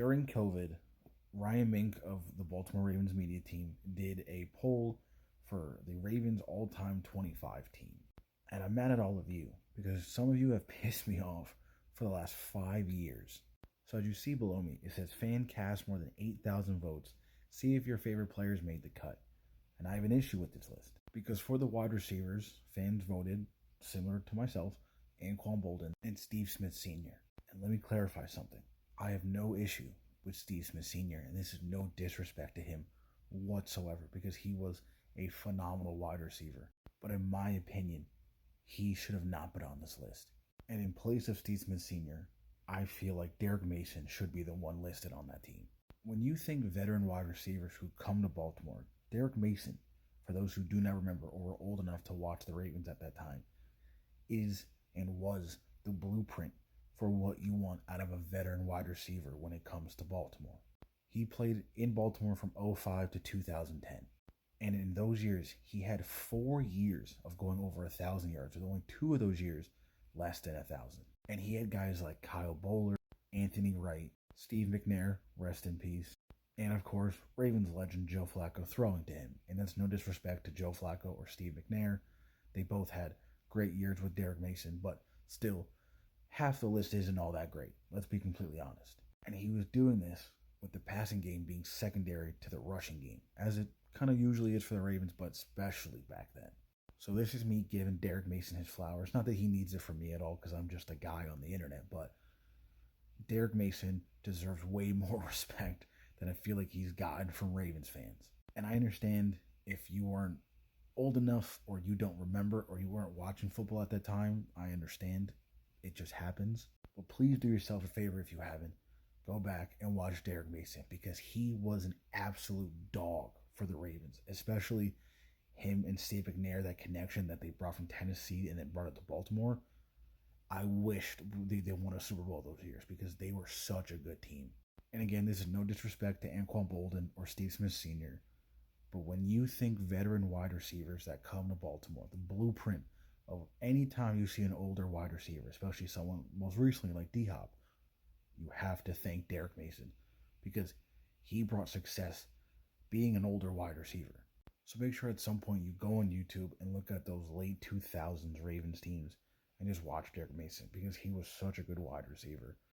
During COVID, Ryan Mink of the Baltimore Ravens media team did a poll for the Ravens all-time 25 team. And I'm mad at all of you because some of you have pissed me off for the last 5 years. So as you see below me, it says fan cast more than 8,000 votes. See if your favorite players made the cut. And I have an issue with this list because for the wide receivers, fans voted similar to myself, Anquan Bolden and Steve Smith Sr. And let me clarify something. I have no issue with Steve Smith Sr., and this is no disrespect to him whatsoever because he was a phenomenal wide receiver. But in my opinion, he should have not been on this list. And in place of Steve Smith Sr., I feel like Derrick Mason should be the one listed on that team. When you think veteran wide receivers who come to Baltimore, Derrick Mason, for those who do not remember or were old enough to watch the Ravens at that time, is and was the blueprint for what you want out of a veteran wide receiver when it comes to Baltimore. He played in Baltimore from 2005 to 2010. And in those years, he had 4 years of going over 1,000 yards, with only 2 of those years less than 1,000. And he had guys like Kyle Bowler, Anthony Wright, Steve McNair, rest in peace, and of course, Ravens legend Joe Flacco throwing to him. And that's no disrespect to Joe Flacco or Steve McNair. They both had great years with Derrick Mason, but still, half the list isn't all that great. Let's be completely honest. And he was doing this with the passing game being secondary to the rushing game, as it kind of usually is for the Ravens, but especially back then. So this is me giving Derrick Mason his flowers. Not that he needs it from me at all, because I'm just a guy on the internet, but Derrick Mason deserves way more respect than I feel like he's gotten from Ravens fans. And I understand if you weren't old enough or you don't remember or you weren't watching football at that time, I understand. It just happens. But please do yourself a favor if you haven't. Go back and watch Derrick Mason because he was an absolute dog for the Ravens, especially him and Steve McNair, that connection that they brought from Tennessee and then brought it to Baltimore. I wished they won a Super Bowl those years because they were such a good team. And again, this is no disrespect to Anquan Bolden or Steve Smith Sr., but when you think veteran wide receivers that come to Baltimore, the blueprint of any time you see an older wide receiver, especially someone most recently like D-Hop, you have to thank Derrick Mason because he brought success being an older wide receiver. So make sure at some point you go on YouTube and look at those late 2000s Ravens teams and just watch Derrick Mason because he was such a good wide receiver.